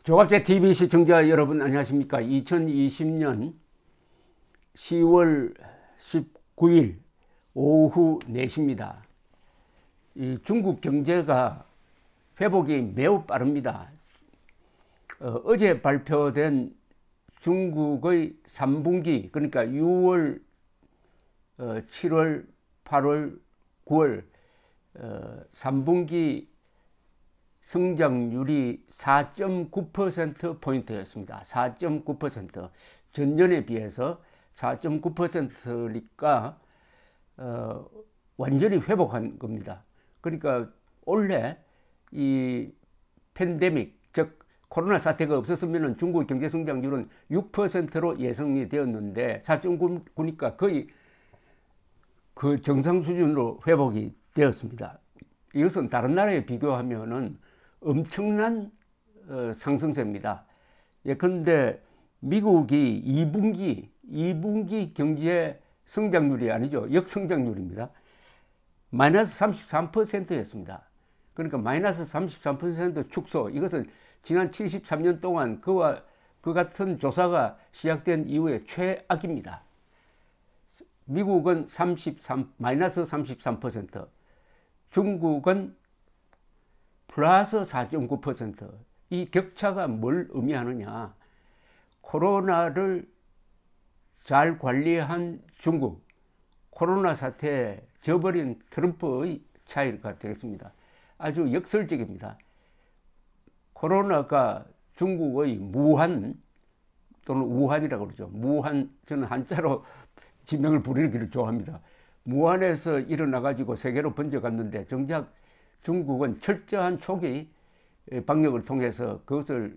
조갑제 TV 시청자 여러분 안녕하십니까? 2020년 10월 19일 오후 4시입니다. 이 중국 경제가 회복이 매우 빠릅니다. 어제 발표된 중국의 3분기, 그러니까 6월, 7월, 8월, 9월 3분기 성장률이 4.9%포인트였습니다. 4.9%. 전년에 비해서 4.9%니까 완전히 회복한 겁니다. 그러니까 원래 이 팬데믹, 즉 코로나 사태가 없었으면 중국 경제 성장률은 6%로 예상이 되었는데 4.9니까 거의 그 정상 수준으로 회복이 되었습니다. 이것은 다른 나라에 비교하면은 엄청난 상승세입니다. 예컨대 미국이 2분기 경제 성장률이 아니죠. 역성장률입니다. 마이너스 33%였습니다. 그러니까 마이너스 33% 축소. 이것은 지난 73년 동안 그 같은 조사가 시작된 이후에 최악입니다. 미국은 마이너스 33%, 중국은 플러스 4.9%. 이 격차가 뭘 의미하느냐? 코로나를 잘 관리한 중국, 코로나 사태에 져버린 트럼프의 차이가 되겠습니다. 아주 역설적입니다. 코로나가 중국의 무한, 또는 우한이라고 그러죠. 무한, 저는 한자로 지명을 부르기를 좋아합니다. 무한에서 일어나가지고 세계로 번져갔는데 정작 중국은 철저한 초기 방역을 통해서 그것을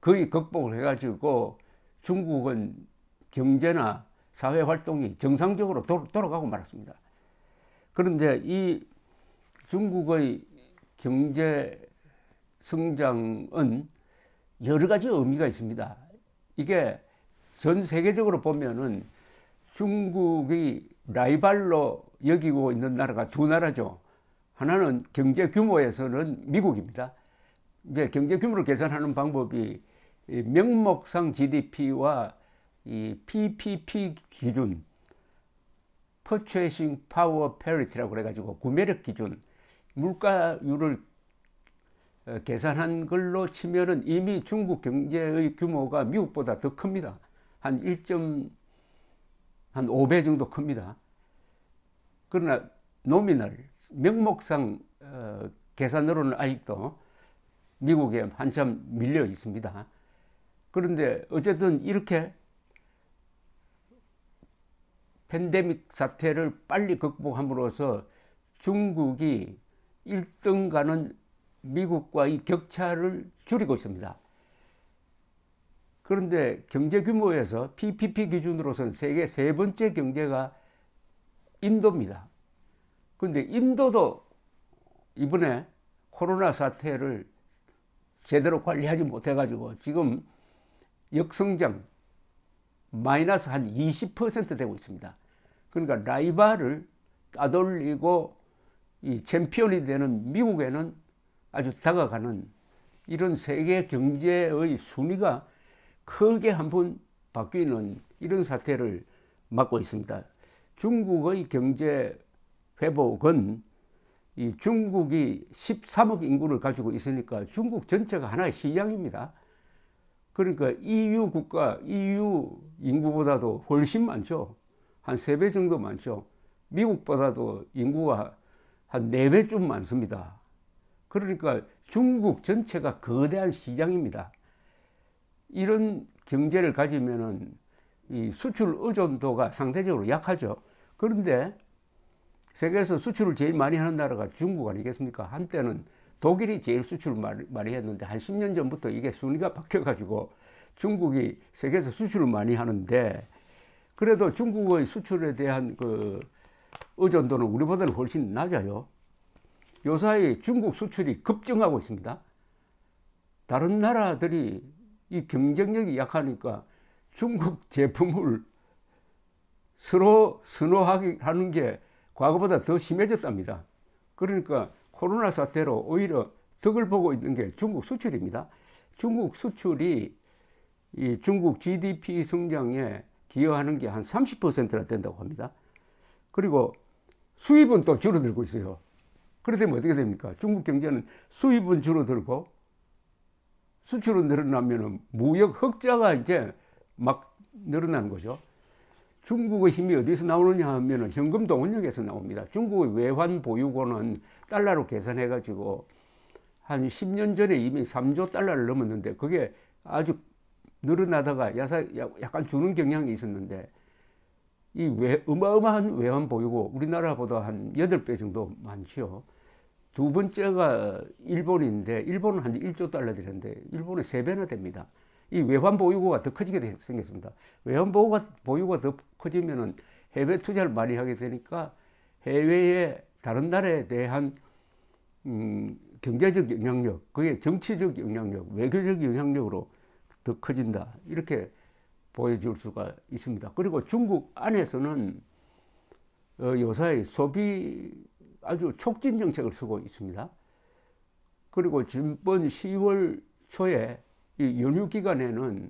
거의 극복을 해가지고 중국은 경제나 사회 활동이 정상적으로 돌아가고 말았습니다. 그런데 이 중국의 경제 성장은 여러 가지 의미가 있습니다. 이게 전 세계적으로 보면은 중국이 라이벌로 여기고 있는 나라가 두 나라죠. 하나는 경제 규모에서는 미국입니다. 이제 경제 규모를 계산하는 방법이 명목상 GDP와 이 PPP 기준, Purchasing Power Parity라고 그래가지고 구매력 기준, 물가율을 계산한 걸로 치면은 이미 중국 경제의 규모가 미국보다 더 큽니다. 한 5배 정도 큽니다. 그러나 노미널, 명목상 계산으로는 아직도 미국에 한참 밀려 있습니다. 그런데 어쨌든 이렇게 팬데믹 사태를 빨리 극복함으로써 중국이 1등 가는 미국과의 격차를 줄이고 있습니다. 그런데 경제 규모에서 PPP 기준으로서는 세계 세 번째 경제가 인도입니다. 그런데 인도도 이번에 코로나 사태를 제대로 관리하지 못해가지고 지금 역성장 마이너스 한 20% 되고 있습니다. 그러니까 라이벌을 따돌리고 이 챔피언이 되는 미국에는 아주 다가가는 이런 세계 경제의 순위가 크게 한번 바뀌는 이런 사태를 맞고 있습니다. 중국의 경제 회복은 이 중국이 13억 인구를 가지고 있으니까 중국 전체가 하나의 시장입니다. 그러니까 EU 국가, EU 인구보다도 훨씬 많죠. 한 3배 정도 많죠. 미국보다도 인구가 한 4배쯤 많습니다. 그러니까 중국 전체가 거대한 시장입니다. 이런 경제를 가지면은 이 수출 의존도가 상대적으로 약하죠. 그런데 세계에서 수출을 제일 많이 하는 나라가 중국 아니겠습니까? 한때는 독일이 제일 수출을 많이 했는데 한 10년 전부터 이게 순위가 바뀌어가지고 중국이 세계에서 수출을 많이 하는데 그래도 중국의 수출에 대한 그 의존도는 우리보다는 훨씬 낮아요. 요사이 중국 수출이 급증하고 있습니다. 다른 나라들이 이 경쟁력이 약하니까 중국 제품을 서로 선호하는 게 과거보다 더 심해졌답니다. 그러니까 코로나 사태로 오히려 덕을 보고 있는 게 중국 수출입니다. 중국 수출이 이 중국 GDP 성장에 기여하는 게 한 30%나 된다고 합니다. 그리고 수입은 또 줄어들고 있어요. 그러면 어떻게 됩니까? 중국 경제는 수입은 줄어들고 수출은 늘어나면 무역 흑자가 이제 막 늘어나는 거죠. 중국의 힘이 어디서 나오느냐 하면 현금 동원력에서 나옵니다. 중국의 외환 보유고는 달러로 계산해 가지고 한 10년 전에 이미 3조 달러를 넘었는데 그게 아주 늘어나다가 약간 주는 경향이 있었는데 이 어마어마한 외환 보유고 우리나라보다 한 8배 정도 많지요. 두 번째가 일본인데 일본은 한 1조 달러 되는데 일본은 3배나 됩니다. 이 외환 보유고가 더 커지게 생겼습니다. 외환 보유고가 더 커지면은 해외 투자를 많이 하게 되니까 해외의 다른 나라에 대한 경제적 영향력, 그게 정치적 영향력, 외교적 영향력으로 더 커진다. 이렇게 보여줄 수가 있습니다. 그리고 중국 안에서는 요사이 소비 아주 촉진 정책을 쓰고 있습니다. 그리고 지난번 10월 초에 이 연휴 기간에는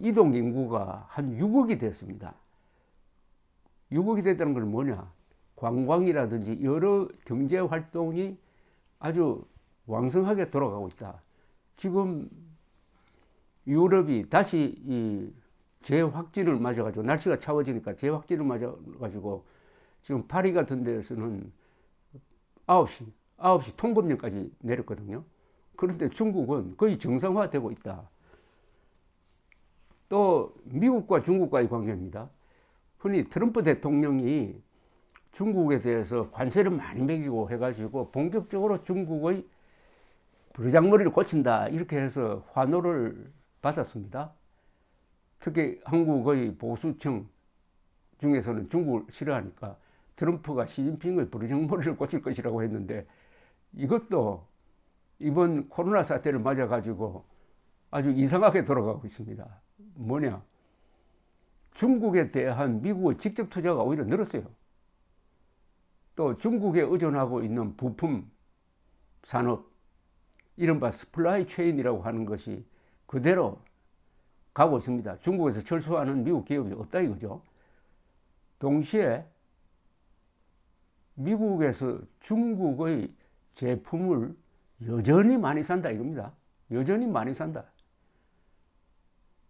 이동 인구가 한 6억이 됐습니다. 6억이 됐다는 건 뭐냐? 관광이라든지 여러 경제 활동이 아주 왕성하게 돌아가고 있다. 지금 유럽이 다시 이 재확진을 맞아가지고 날씨가 차워지니까 재확진을 맞아가지고 지금 파리 같은 데서는 9시 통금령까지 내렸거든요. 그런데 중국은 거의 정상화되고 있다. 또 미국과 중국과의 관계입니다. 흔히 트럼프 대통령이 중국에 대해서 관세를 많이 매기고 해가지고 본격적으로 중국의 버르장머리를 고친다 이렇게 해서 환호를 받았습니다. 특히 한국의 보수층 중에서는 중국을 싫어하니까 트럼프가 시진핑의 버르장머리를 고칠 것이라고 했는데 이것도 이번 코로나 사태를 맞아가지고 아주 이상하게 돌아가고 있습니다. 뭐냐? 중국에 대한 미국의 직접 투자가 오히려 늘었어요. 또 중국에 의존하고 있는 부품 산업, 이른바 스플라이 체인이라고 하는 것이 그대로 가고 있습니다. 중국에서 철수하는 미국 기업이 없다 이거죠. 동시에 미국에서 중국의 제품을 여전히 많이 산다 이겁니다. 여전히 많이 산다.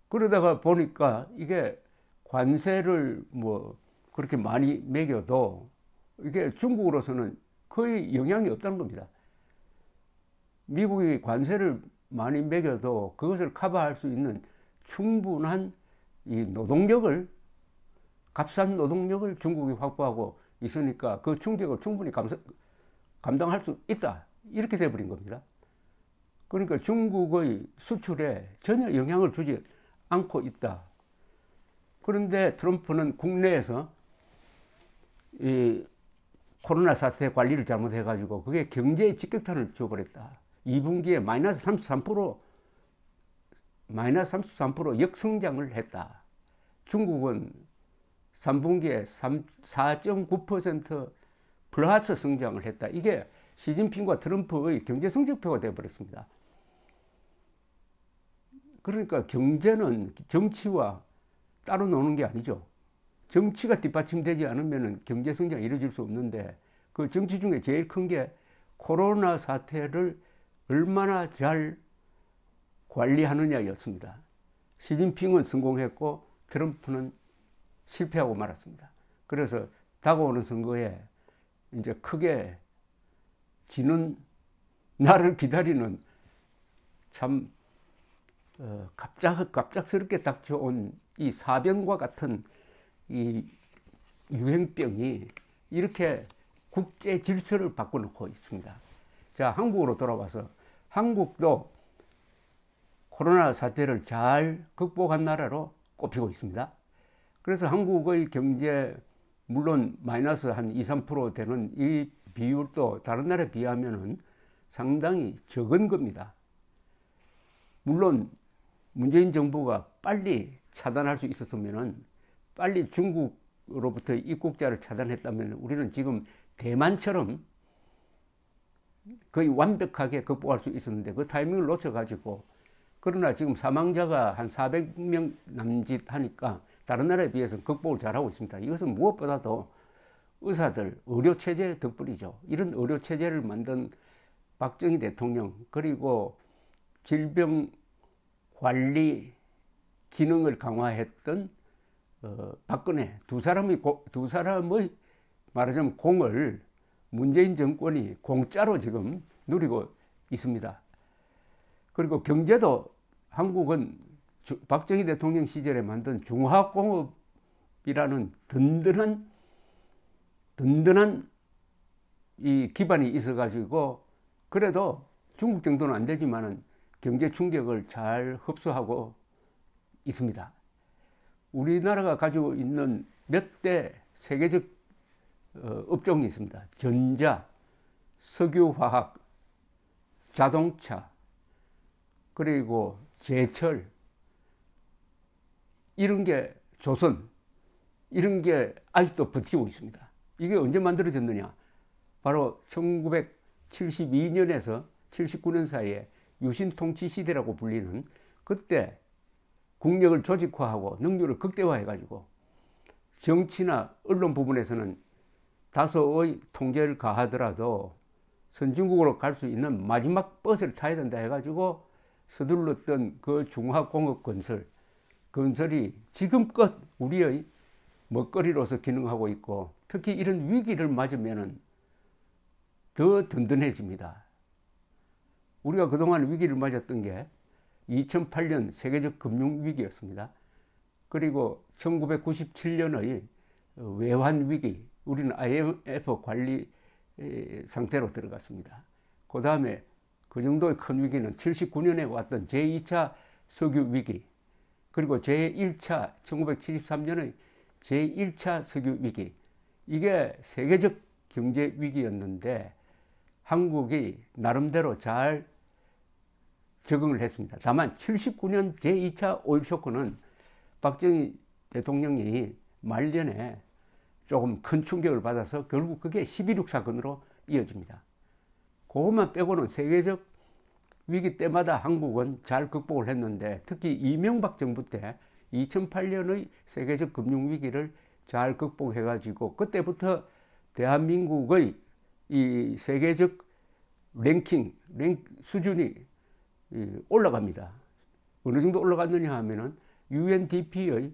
그러다가 보니까 이게 관세를 뭐 그렇게 많이 매겨도 이게 중국으로서는 거의 영향이 없다는 겁니다. 미국이 관세를 많이 매겨도 그것을 커버할 수 있는 충분한 이 노동력을, 값싼 노동력을 중국이 확보하고 있으니까 그 충격을 충분히 감당할 수 있다. 이렇게 돼버린 겁니다. 그러니까 중국의 수출에 전혀 영향을 주지 않고 있다. 그런데 트럼프는 국내에서 이 코로나 사태 관리를 잘못해가지고 그게 경제에 직격탄을 줘버렸다. 2분기에 마이너스 33% 역성장을 했다. 중국은 3분기에 4.9% 플러스 성장을 했다. 이게 시진핑과 트럼프의 경제 성적표가 되어버렸습니다. 그러니까 경제는 정치와 따로 노는 게 아니죠. 정치가 뒷받침되지 않으면 경제 성장이 이루어질 수 없는데 그 정치 중에 제일 큰 게 코로나 사태를 얼마나 잘 관리하느냐였습니다. 시진핑은 성공했고 트럼프는 실패하고 말았습니다. 그래서 다가오는 선거에 이제 크게 지는 날을 기다리는 참 갑작스럽게 닥쳐온 이 사병과 같은 이 유행병이 이렇게 국제 질서를 바꿔놓고 있습니다. 자, 한국으로 돌아와서 한국도 코로나 사태를 잘 극복한 나라로 꼽히고 있습니다. 그래서 한국의 경제 물론 마이너스 한 2, 3% 되는 이 비율도 다른 나라에 비하면 상당히 적은 겁니다. 물론 문재인 정부가 빨리 차단할 수 있었으면 빨리 중국으로부터 입국자를 차단했다면 우리는 지금 대만처럼 거의 완벽하게 극복할 수 있었는데 그 타이밍을 놓쳐가지고 그러나 지금 사망자가 한 400명 남짓 하니까 다른 나라에 비해서 극복을 잘하고 있습니다. 이것은 무엇보다도 의사들, 의료체제 덕분이죠. 이런 의료체제를 만든 박정희 대통령, 그리고 질병관리 기능을 강화했던 박근혜, 두 사람의 말하자면 공을 문재인 정권이 공짜로 지금 누리고 있습니다. 그리고 경제도 한국은 박정희 대통령 시절에 만든 중화공업이라는 든든한 이 기반이 있어가지고 그래도 중국 정도는 안 되지만은 경제 충격을 잘 흡수하고 있습니다. 우리나라가 가지고 있는 몇 대 세계적 업종이 있습니다. 전자, 석유화학, 자동차, 그리고 제철, 이런 게 조선, 이런 게 아직도 버티고 있습니다. 이게 언제 만들어졌느냐? 바로 1972년에서 79년 사이에 유신통치 시대라고 불리는, 그때 국력을 조직화하고 능률을 극대화해가지고 정치나 언론 부분에서는 다소의 통제를 가하더라도 선진국으로 갈 수 있는 마지막 버스를 타야 된다 해가지고 서둘렀던 그 중화공업 건설이 지금껏 우리의 먹거리로서 기능하고 있고, 특히 이런 위기를 맞으면 더 든든해집니다. 우리가 그동안 위기를 맞았던 게 2008년 세계적 금융위기였습니다. 그리고 1997년의 외환위기, 우리는 IMF 관리 상태로 들어갔습니다. 그 다음에 그 정도의 큰 위기는 79년에 왔던 제2차 석유위기, 그리고 제1차 1973년의 제1차 석유위기, 이게 세계적 경제위기였는데 한국이 나름대로 잘 적응을 했습니다. 다만 79년 제2차 오일 쇼크는 박정희 대통령이 말년에 조금 큰 충격을 받아서 결국 그게 11.6 사건으로 이어집니다. 그것만 빼고는 세계적 위기 때마다 한국은 잘 극복을 했는데, 특히 이명박 정부 때 2008년의 세계적 금융위기를 잘 극복해가지고 그때부터 대한민국의 이 세계적 랭킹 수준이 올라갑니다. 어느 정도 올라갔느냐 하면은 UNDP의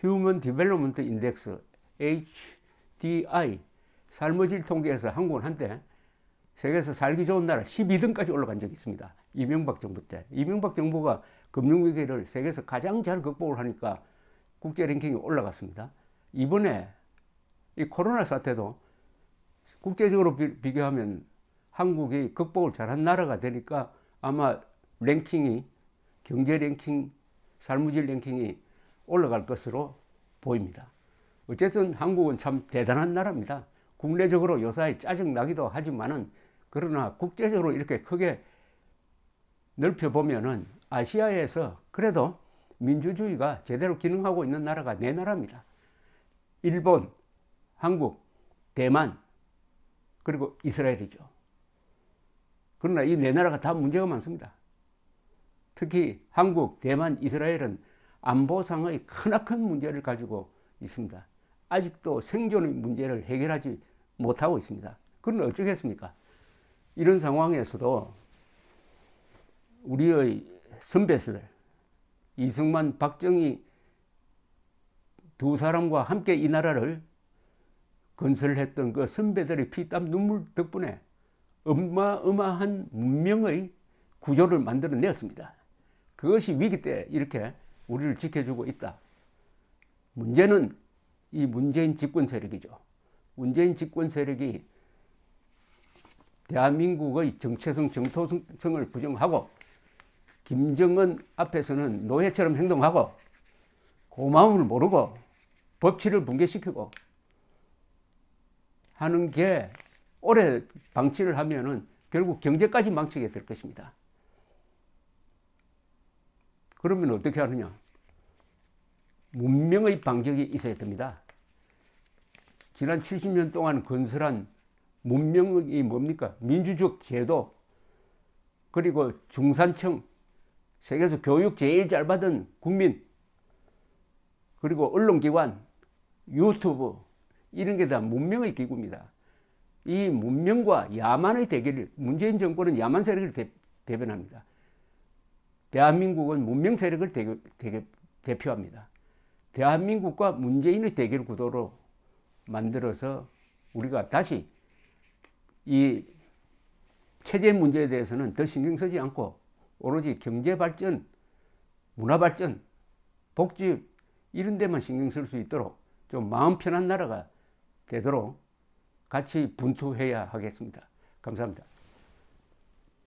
Human Development Index HDI 삶의 통계에서 한국은 한때 세계에서 살기 좋은 나라 12등까지 올라간 적이 있습니다. 이명박 정부 때. 이명박 정부가 금융위기를 세계에서 가장 잘 극복을 하니까 국제 랭킹이 올라갔습니다. 이번에 이 코로나 사태도 국제적으로 비교하면 한국이 극복을 잘한 나라가 되니까 아마 랭킹이, 경제 랭킹, 삶의 랭킹이 올라갈 것으로 보입니다. 어쨌든 한국은 참 대단한 나라입니다. 국내적으로 요사이 짜증나기도 하지만은, 그러나 국제적으로 이렇게 크게 넓혀보면은 아시아에서 그래도 민주주의가 제대로 기능하고 있는 나라가 네 나라입니다. 일본, 한국, 대만, 그리고 이스라엘이죠. 그러나 이 네 나라가 다 문제가 많습니다. 특히 한국, 대만, 이스라엘은 안보상의 크나큰 문제를 가지고 있습니다. 아직도 생존의 문제를 해결하지 못하고 있습니다. 그럼 어쩌겠습니까? 이런 상황에서도 우리의 선배들, 이승만, 박정희 두 사람과 함께 이 나라를 건설했던 그 선배들의 피땀 눈물 덕분에 어마어마한 문명의 구조를 만들어냈습니다. 그것이 위기 때 이렇게 우리를 지켜주고 있다. 문제는 이 문재인 집권 세력이죠. 문재인 집권 세력이 대한민국의 정체성, 정토성을 부정하고 김정은 앞에서는 노예처럼 행동하고 고마움을 모르고 법치를 붕괴시키고 하는 게 오래 방치를 하면은 결국 경제까지 망치게 될 것입니다. 그러면 어떻게 하느냐? 문명의 반격이 있어야 됩니다. 지난 70년 동안 건설한 문명이 뭡니까? 민주적 제도, 그리고 중산층, 세계에서 교육 제일 잘 받은 국민, 그리고 언론기관, 유튜브, 이런 게 다 문명의 기구입니다. 이 문명과 야만의 대결을, 문재인 정권은 야만 세력을 대변합니다. 대한민국은 문명 세력을 대표합니다. 대한민국과 문재인의 대결 구도로 만들어서 우리가 다시 이 체제 문제에 대해서는 더 신경 쓰지 않고 오로지 경제 발전, 문화 발전, 복지 이런 데만 신경 쓸 수 있도록 좀 마음 편한 나라가 되도록 같이 분투해야 하겠습니다. 감사합니다.